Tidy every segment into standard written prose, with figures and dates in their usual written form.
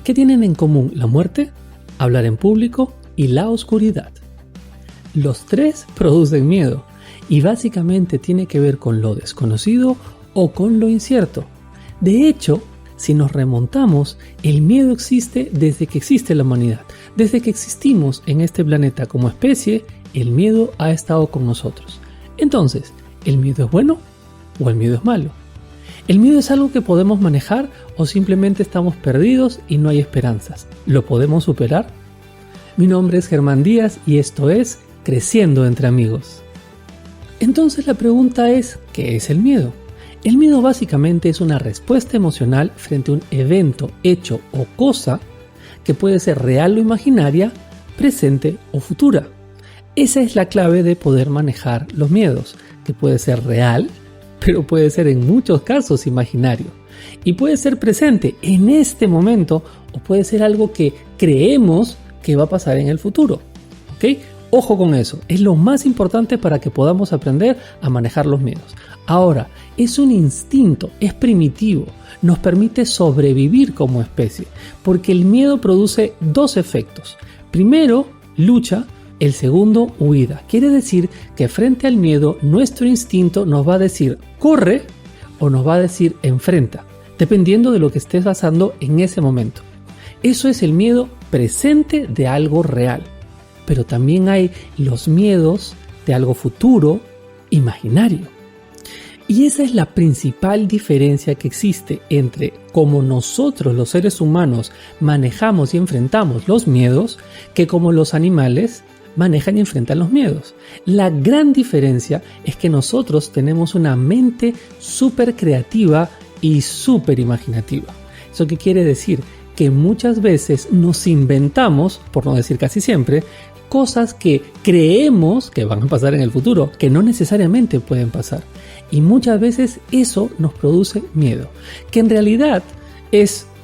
¿Qué tienen en común la muerte, hablar en público y la oscuridad? Los tres producen miedo y básicamente tiene que ver con lo desconocido o con lo incierto. De hecho, si nos remontamos, el miedo existe desde que existe la humanidad. Desde que existimos en este planeta como especie, el miedo ha estado con nosotros. Entonces, ¿el miedo es bueno o el miedo es malo? ¿El miedo es algo que podemos manejar o simplemente estamos perdidos y no hay esperanzas? ¿Lo podemos superar? Mi nombre es Germán Díaz y esto es Creciendo entre Amigos. Entonces la pregunta es, ¿qué es el miedo? El miedo básicamente es una respuesta emocional frente a un evento, hecho o cosa que puede ser real o imaginaria, presente o futura. Esa es la clave de poder manejar los miedos, que puede ser real, pero puede ser en muchos casos imaginario. Y puede ser presente en este momento o puede ser algo que creemos que va a pasar en el futuro. ¿Ok? Ojo con eso, es lo más importante para que podamos aprender a manejar los miedos. Ahora, es un instinto, es primitivo, nos permite sobrevivir como especie, porque el miedo produce dos efectos. Primero, lucha, el segundo, huida. Quiere decir que frente al miedo, nuestro instinto nos va a decir corre o nos va a decir enfrenta, dependiendo de lo que estés pasando en ese momento. Eso es el miedo presente de algo real. Pero también hay los miedos de algo futuro, imaginario. Y esa es la principal diferencia que existe entre cómo nosotros los seres humanos manejamos y enfrentamos los miedos que como los animales manejan y enfrentan los miedos. La gran diferencia es que nosotros tenemos una mente súper creativa y súper imaginativa. ¿Eso qué quiere decir? Que muchas veces nos inventamos, por no decir casi siempre, cosas que creemos que van a pasar en el futuro, que no necesariamente pueden pasar. Y muchas veces eso nos produce miedo, que en realidad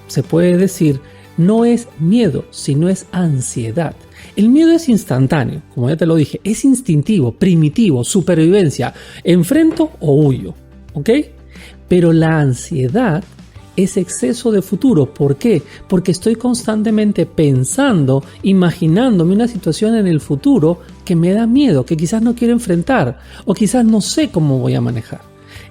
se puede decir, no es miedo, sino es ansiedad. El miedo es instantáneo, como ya te lo dije, es instintivo, primitivo, supervivencia, enfrento o huyo, ¿ok? Pero la ansiedad es exceso de futuro. ¿Por qué? Porque estoy constantemente pensando, imaginándome una situación en el futuro que me da miedo, que quizás no quiero enfrentar o quizás no sé cómo voy a manejar.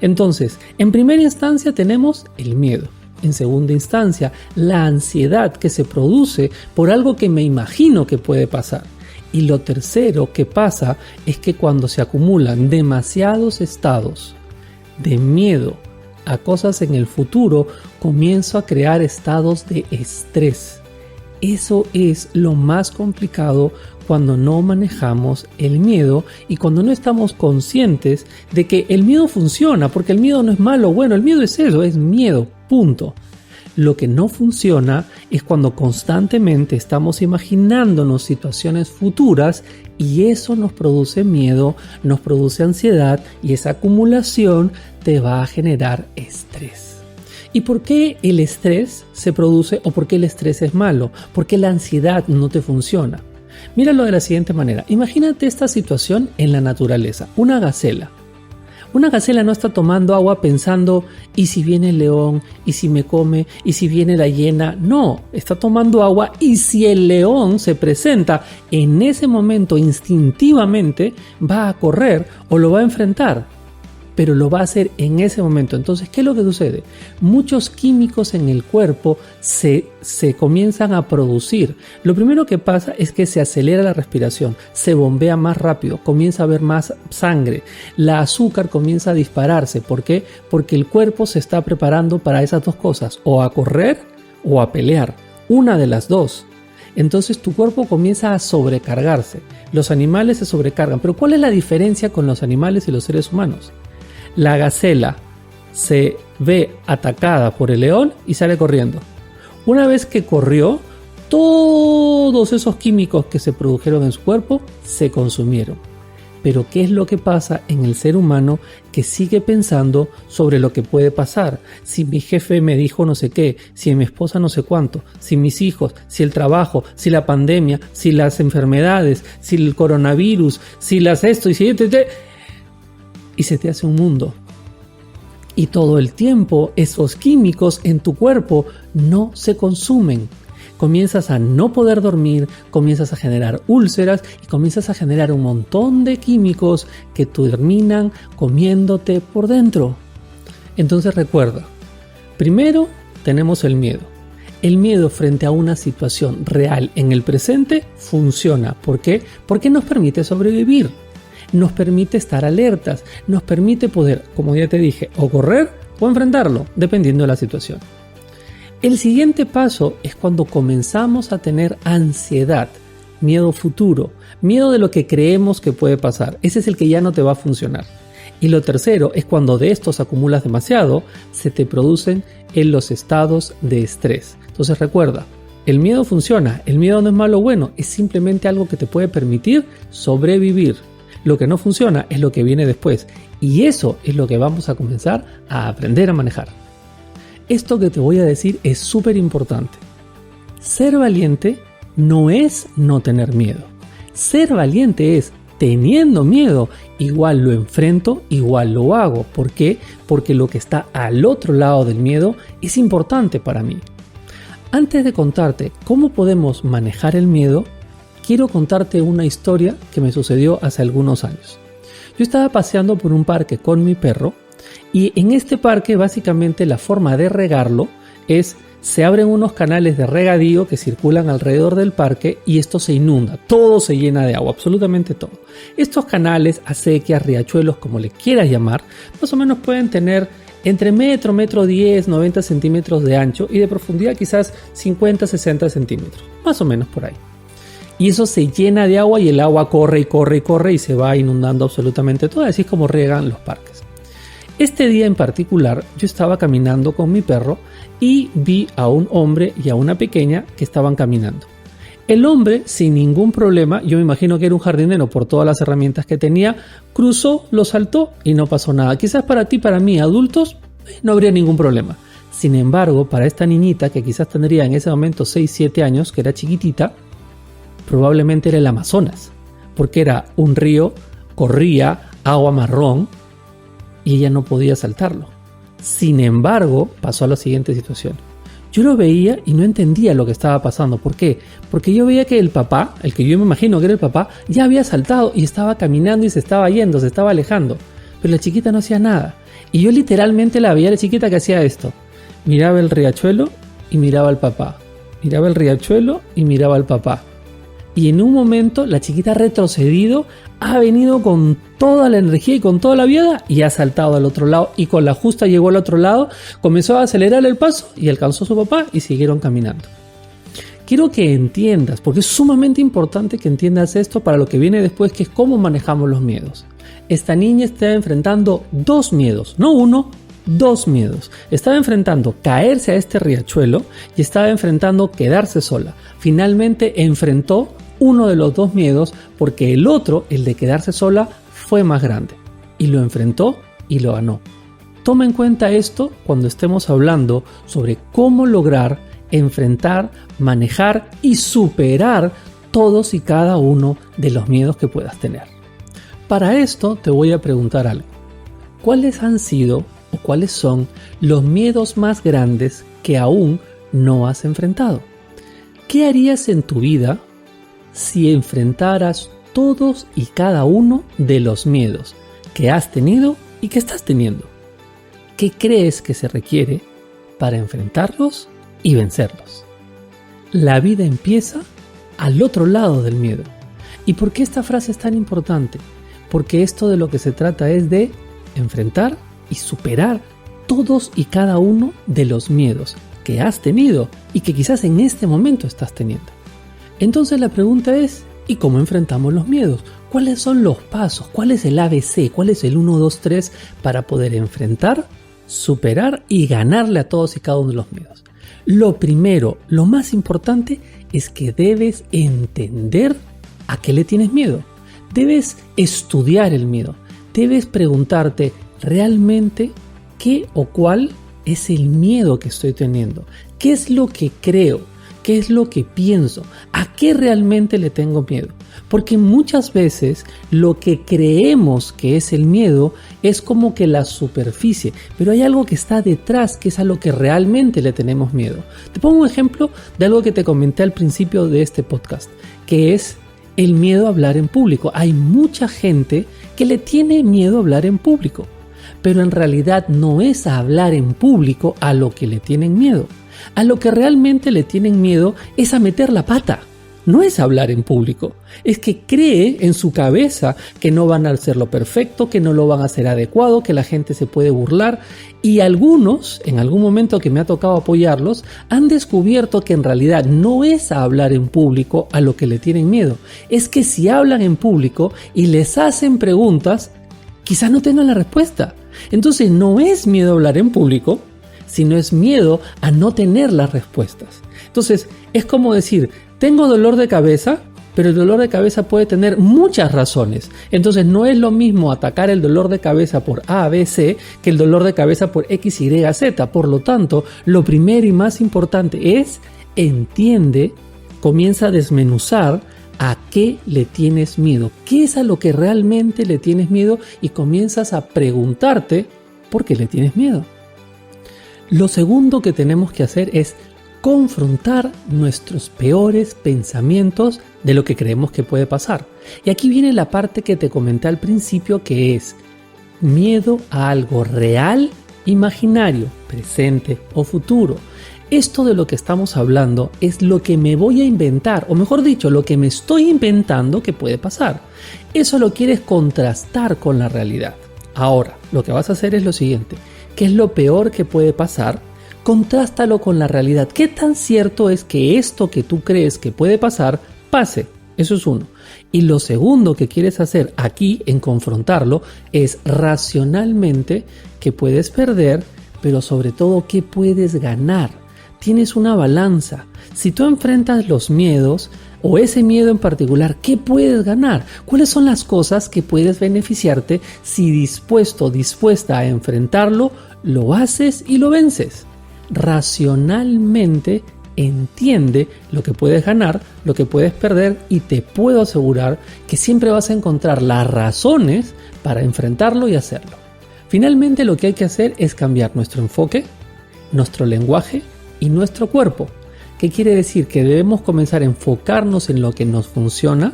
Entonces, en primera instancia tenemos el miedo. En segunda instancia, la ansiedad que se produce por algo que me imagino que puede pasar. Y lo tercero que pasa es que cuando se acumulan demasiados estados de miedo a cosas en el futuro, comienzo a crear estados de estrés. Eso es lo más complicado cuando no manejamos el miedo y cuando no estamos conscientes de que el miedo funciona, porque el miedo no es malo, bueno, el miedo es eso, es miedo, punto. Lo que no funciona es cuando constantemente estamos imaginándonos situaciones futuras y eso nos produce miedo, nos produce ansiedad y esa acumulación te va a generar estrés. ¿Y por qué el estrés se produce o por qué el estrés es malo? Porque la ansiedad no te funciona. Míralo de la siguiente manera. Imagínate esta situación en la naturaleza. Una gacela. Una gacela no está tomando agua pensando, ¿y si viene el león? ¿Y si me come? ¿Y si viene la hiena? No, está tomando agua y si el león se presenta en ese momento instintivamente va a correr o lo va a enfrentar. Pero lo va a hacer en ese momento. Entonces, ¿qué es lo que sucede? Muchos químicos en el cuerpo se comienzan a producir. Lo primero que pasa es que se acelera la respiración, se bombea más rápido, comienza a haber más sangre, la azúcar comienza a dispararse. ¿Por qué? Porque el cuerpo se está preparando para esas dos cosas, o a correr o a pelear, una de las dos. Entonces tu cuerpo comienza a sobrecargarse. Los animales se sobrecargan. Pero ¿cuál es la diferencia con los animales y los seres humanos? La gacela se ve atacada por el león y sale corriendo. Una vez que corrió, todos esos químicos que se produjeron en su cuerpo se consumieron. Pero ¿qué es lo que pasa en el ser humano que sigue pensando sobre lo que puede pasar? Si mi jefe me dijo no sé qué, si mi esposa no sé cuánto, si mis hijos, si el trabajo, si la pandemia, si las enfermedades, si el coronavirus, si las esto y si y se te hace un mundo. Y todo el tiempo esos químicos en tu cuerpo no se consumen. comienzas a no poder dormir, comienzas a generar úlceras y comienzas a generar un montón de químicos que terminan comiéndote por dentro. Entonces recuerda, primero tenemos el miedo. El miedo frente a una situación real en el presente funciona. ¿Por qué? Porque nos permite sobrevivir, nos permite estar alertas, nos permite poder, como ya te dije, o correr o enfrentarlo, dependiendo de la situación. El siguiente paso es cuando comenzamos a tener ansiedad, miedo futuro, miedo de lo que creemos que puede pasar. Ese es el que ya no te va a funcionar. Y lo tercero es cuando de estos acumulas demasiado, se te producen en los estados de estrés. Entonces recuerda, el miedo funciona, el miedo no es malo o bueno, es simplemente algo que te puede permitir sobrevivir. Lo que no funciona es lo que viene después y eso es lo que vamos a comenzar a aprender a manejar. Esto que te voy a decir es súper importante. Ser valiente no es no tener miedo. Ser valiente es teniendo miedo, igual lo enfrento, igual lo hago. ¿Por qué? Porque lo que está al otro lado del miedo es importante para mí. Antes de contarte cómo podemos manejar el miedo, quiero contarte una historia que me sucedió hace algunos años. Yo estaba paseando por un parque con mi perro y en este parque básicamente la forma de regarlo es se abren unos canales de regadío que circulan alrededor del parque y esto se inunda, todo se llena de agua, absolutamente todo. Estos canales, acequias, riachuelos, como le quieras llamar, más o menos pueden tener entre metro 10, 90 centímetros de ancho y de profundidad quizás 50, 60 centímetros, más o menos por ahí. Y eso se llena de agua y el agua corre y se va inundando absolutamente todo, así es como riegan los parques. Este día en particular yo estaba caminando con mi perro y vi a un hombre y a una pequeña que estaban caminando. El hombre, sin ningún problema, yo me imagino que era un jardinero por todas las herramientas que tenía, cruzó, lo saltó y no pasó nada. Quizás para ti, para mí, adultos, no habría ningún problema. Sin embargo, para esta niñita, que quizás tendría en ese momento 6, 7 años, que era chiquitita, probablemente era el Amazonas, porque era un río, corría agua marrón y ella no podía saltarlo. Sin embargo, pasó a la siguiente situación. Yo lo veía y no entendía lo que estaba pasando. ¿Por qué? Porque yo veía que el papá, el que yo me imagino que era el papá, ya había saltado y estaba caminando y se estaba yendo, se estaba alejando. Pero la chiquita no hacía nada. Y yo literalmente la veía a la chiquita que hacía esto. Miraba el riachuelo y miraba al papá. Miraba el riachuelo y miraba al papá. Y en un momento la chiquita ha retrocedido, ha venido con toda la energía y con toda la viada y ha saltado al otro lado y con la justa llegó al otro lado, comenzó a acelerar el paso y alcanzó a su papá y siguieron caminando. Quiero que entiendas, porque es sumamente importante que entiendas esto para lo que viene después, que es cómo manejamos los miedos. Esta niña está enfrentando dos miedos, no uno, dos miedos. Estaba enfrentando caerse a este riachuelo y estaba enfrentando quedarse sola. Finalmente enfrentó uno de los dos miedos porque el otro, el de quedarse sola, fue más grande y lo enfrentó y lo ganó. Toma en cuenta esto cuando estemos hablando sobre cómo lograr enfrentar, manejar y superar todos y cada uno de los miedos que puedas tener. Para esto te voy a preguntar algo. ¿Cuáles han sido o cuáles son los miedos más grandes que aún no has enfrentado? ¿Qué harías en tu vida si enfrentaras todos y cada uno de los miedos que has tenido y que estás teniendo? ¿Qué crees que se requiere para enfrentarlos y vencerlos? La vida empieza al otro lado del miedo. ¿Y por qué esta frase es tan importante? Porque esto de lo que se trata es de enfrentar y superar todos y cada uno de los miedos que has tenido y que quizás en este momento estás teniendo. Entonces la pregunta es, ¿y cómo enfrentamos los miedos? ¿Cuáles son los pasos? ¿Cuál es el ABC? ¿Cuál es el 1, 2, 3 para poder enfrentar, superar y ganarle a todos y cada uno de los miedos? Lo primero, lo más importante es que debes entender a qué le tienes miedo. Debes estudiar el miedo. Debes preguntarte realmente qué o cuál es el miedo que estoy teniendo. ¿Qué es lo que creo? ¿Qué es lo que pienso? ¿A qué realmente le tengo miedo? Porque muchas veces lo que creemos que es el miedo es como que la superficie, pero hay algo que está detrás que es a lo que realmente le tenemos miedo. Te pongo un ejemplo de algo que te comenté al principio de este podcast, que es el miedo a hablar en público. Hay mucha gente que le tiene miedo a hablar en público, pero en realidad no es a hablar en público a lo que le tienen miedo. A lo que realmente le tienen miedo es a meter la pata. No es hablar en público, es que cree en su cabeza que no van a hacerlo perfecto, que no lo van a hacer adecuado, que la gente se puede burlar. Y algunos, en algún momento que me ha tocado apoyarlos, han descubierto que en realidad no es a hablar en público a lo que le tienen miedo. Es que si hablan en público y les hacen preguntas, quizás no tengan la respuesta. Entonces no es miedo a hablar en público, sino es miedo a no tener las respuestas. Entonces es como decir, tengo dolor de cabeza, pero el dolor de cabeza puede tener muchas razones. Entonces no es lo mismo atacar el dolor de cabeza por A, B, C que el dolor de cabeza por X, Y, Z. Por lo tanto, lo primero y más importante es entiende, comienza a desmenuzar a qué le tienes miedo, qué es a lo que realmente le tienes miedo y comienzas a preguntarte por qué le tienes miedo. Lo segundo que tenemos que hacer es confrontar nuestros peores pensamientos de lo que creemos que puede pasar. Y aquí viene la parte que te comenté al principio, que es miedo a algo real, imaginario, presente o futuro. Esto de lo que estamos hablando es lo que me voy a inventar, o mejor dicho, lo que me estoy inventando que puede pasar. Eso lo quieres contrastar con la realidad. Ahora, lo que vas a hacer es lo siguiente. ¿Qué es lo peor que puede pasar? Contrástalo con la realidad. ¿Qué tan cierto es que esto que tú crees que puede pasar, pase? Eso es uno. Y lo segundo que quieres hacer aquí en confrontarlo es racionalmente qué puedes perder, pero sobre todo qué puedes ganar. Tienes una balanza. Si tú enfrentas los miedos o ese miedo en particular, ¿qué puedes ganar? ¿Cuáles son las cosas que puedes beneficiarte si dispuesto o dispuesta a enfrentarlo, lo haces y lo vences? Racionalmente entiende lo que puedes ganar, lo que puedes perder y te puedo asegurar que siempre vas a encontrar las razones para enfrentarlo y hacerlo. Finalmente lo que hay que hacer es cambiar nuestro enfoque, nuestro lenguaje y nuestro cuerpo. ¿Qué quiere decir? Que debemos comenzar a enfocarnos en lo que nos funciona,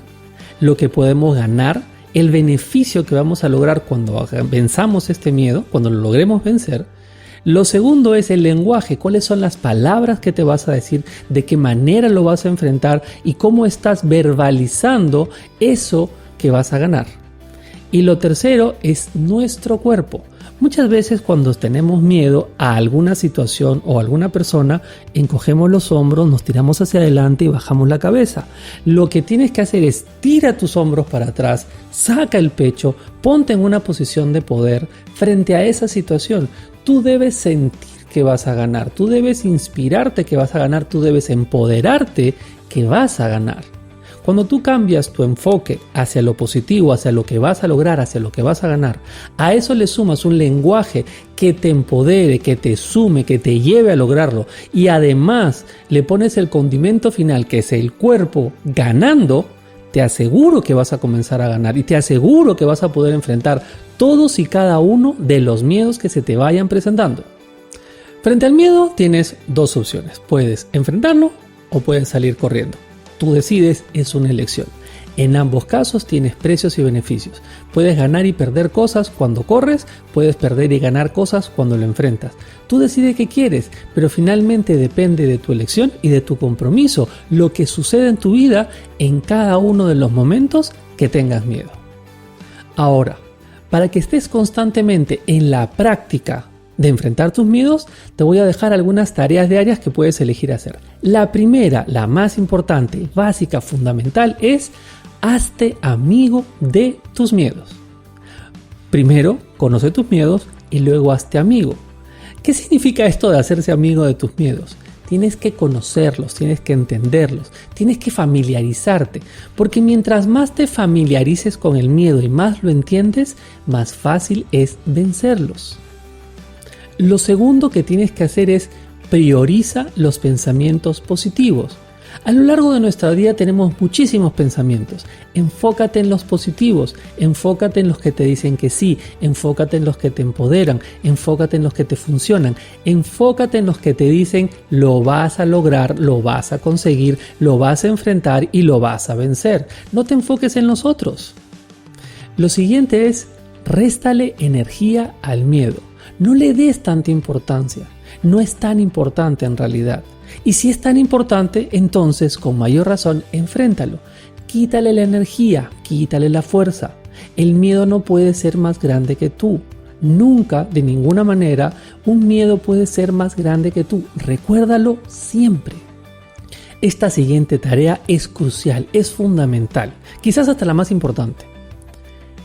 lo que podemos ganar, el beneficio que vamos a lograr cuando venzamos este miedo, cuando lo logremos vencer. Lo segundo es el lenguaje, cuáles son las palabras que te vas a decir, de qué manera lo vas a enfrentar y cómo estás verbalizando eso que vas a ganar. Y lo tercero es nuestro cuerpo. Muchas veces cuando tenemos miedo a alguna situación o a alguna persona, encogemos los hombros, nos tiramos hacia adelante y bajamos la cabeza. Lo que tienes que hacer es tira tus hombros para atrás, saca el pecho, ponte en una posición de poder frente a esa situación. Tú debes sentir que vas a ganar, tú debes inspirarte que vas a ganar, tú debes empoderarte que vas a ganar. Cuando tú cambias tu enfoque hacia lo positivo, hacia lo que vas a lograr, hacia lo que vas a ganar, a eso le sumas un lenguaje que te empodere, que te sume, que te lleve a lograrlo y además le pones el condimento final que es el cuerpo ganando, te aseguro que vas a comenzar a ganar y te aseguro que vas a poder enfrentar todos y cada uno de los miedos que se te vayan presentando. Frente al miedo tienes dos opciones, puedes enfrentarlo o puedes salir corriendo. Tú decides, es una elección. En ambos casos tienes precios y beneficios. Puedes ganar y perder cosas cuando corres, puedes perder y ganar cosas cuando lo enfrentas. Tú decides qué quieres, pero finalmente depende de tu elección y de tu compromiso, lo que sucede en tu vida en cada uno de los momentos que tengas miedo. Ahora, para que estés constantemente en la práctica de enfrentar tus miedos, te voy a dejar algunas tareas diarias que puedes elegir hacer. La primera, la más importante, básica, fundamental, es hazte amigo de tus miedos. Primero, conoce tus miedos y luego hazte amigo. ¿Qué significa esto de hacerse amigo de tus miedos? Tienes que conocerlos, tienes que entenderlos, tienes que familiarizarte, porque mientras más te familiarices con el miedo y más lo entiendes, más fácil es vencerlos. Lo segundo que tienes que hacer es prioriza los pensamientos positivos. A lo largo de nuestra vida tenemos muchísimos pensamientos. Enfócate en los positivos, enfócate en los que te dicen que sí, enfócate en los que te empoderan, enfócate en los que te funcionan, enfócate en los que te dicen lo vas a lograr, lo vas a conseguir, lo vas a enfrentar y lo vas a vencer. No te enfoques en los otros. Lo siguiente es, réstale energía al miedo. No le des tanta importancia. No es tan importante en realidad. Y si es tan importante, entonces con mayor razón enfréntalo. Quítale la energía, quítale la fuerza. El miedo no puede ser más grande que tú. Nunca, de ninguna manera, un miedo puede ser más grande que tú. Recuérdalo siempre. Esta siguiente tarea es crucial, es fundamental, quizás hasta la más importante.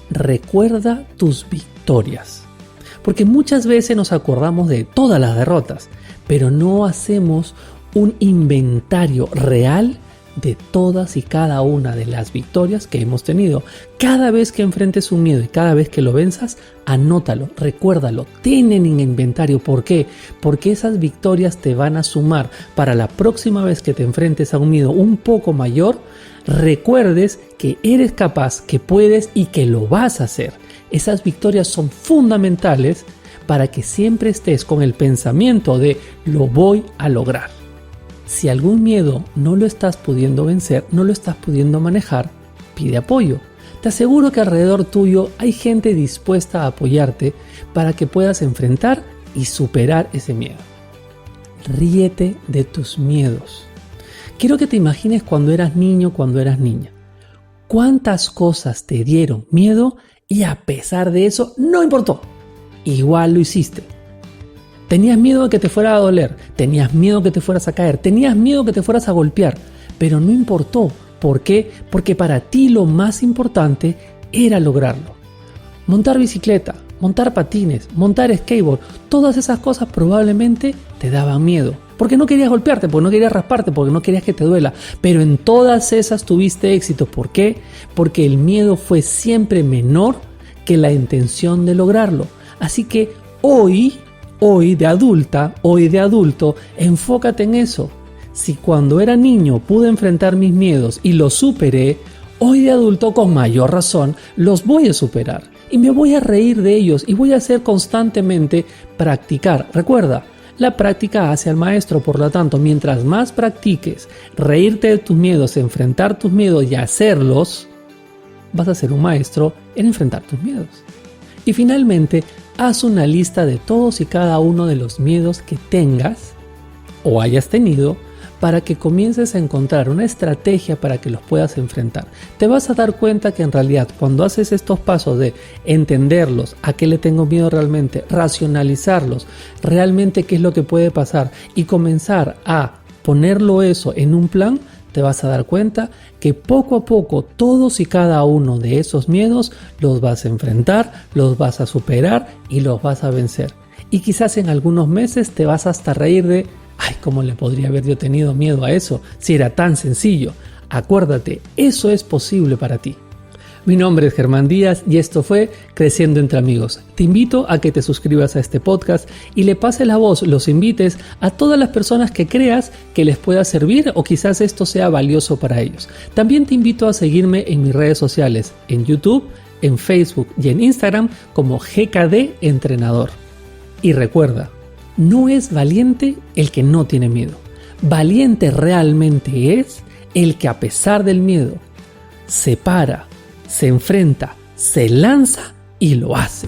Recuerda tus victorias. Porque muchas veces nos acordamos de todas las derrotas, pero no hacemos un inventario real de todas y cada una de las victorias que hemos tenido. Cada vez que enfrentes un miedo y cada vez que lo venzas, anótalo, recuérdalo, ten en inventario. ¿Por qué? Porque esas victorias te van a sumar para la próxima vez que te enfrentes a un miedo un poco mayor. Recuerdes que eres capaz, que puedes y que lo vas a hacer. Esas victorias son fundamentales para que siempre estés con el pensamiento de lo voy a lograr. Si algún miedo no lo estás pudiendo vencer, no lo estás pudiendo manejar, pide apoyo. Te aseguro que alrededor tuyo hay gente dispuesta a apoyarte para que puedas enfrentar y superar ese miedo. Ríete de tus miedos. Quiero que te imagines cuando eras niño, cuando eras niña. ¿Cuántas cosas te dieron miedo y a pesar de eso no importó? Igual lo hiciste. Tenías miedo de que te fuera a doler, tenías miedo que te fueras a caer, tenías miedo que te fueras a golpear, pero no importó. ¿Por qué? Porque para ti lo más importante era lograrlo. Montar bicicleta, montar patines, montar skateboard, todas esas cosas probablemente te daban miedo. Porque no querías golpearte, porque no querías rasparte, porque no querías que te duela. Pero en todas esas tuviste éxito. ¿Por qué? Porque el miedo fue siempre menor que la intención de lograrlo. Así que hoy de adulto, enfócate en eso. Si cuando era niño pude enfrentar mis miedos y los superé, hoy de adulto con mayor razón los voy a superar. Y me voy a reír de ellos y voy a hacer constantemente practicar. Recuerda, la práctica hace al maestro, por lo tanto, mientras más practiques reírte de tus miedos, enfrentar tus miedos y hacerlos, vas a ser un maestro en enfrentar tus miedos. Y finalmente, haz una lista de todos y cada uno de los miedos que tengas o hayas tenido para que comiences a encontrar una estrategia para que los puedas enfrentar. Te vas a dar cuenta que en realidad cuando haces estos pasos de entenderlos, a qué le tengo miedo realmente, racionalizarlos, realmente qué es lo que puede pasar y comenzar a ponerlo eso en un plan, te vas a dar cuenta que poco a poco todos y cada uno de esos miedos los vas a enfrentar, los vas a superar y los vas a vencer. Y quizás en algunos meses te vas hasta reír de ¡ay, cómo le podría haber yo tenido miedo a eso si era tan sencillo! Acuérdate, eso es posible para ti. Mi nombre es Germán Díaz y esto fue Creciendo entre Amigos. Te invito a que te suscribas a este podcast y le pases la voz, los invites a todas las personas que creas que les pueda servir o quizás esto sea valioso para ellos. También te invito a seguirme en mis redes sociales, en YouTube, en Facebook y en Instagram como GKD Entrenador. Y recuerda, no es valiente el que no tiene miedo. Valiente realmente es el que a pesar del miedo se para, se enfrenta, se lanza y lo hace.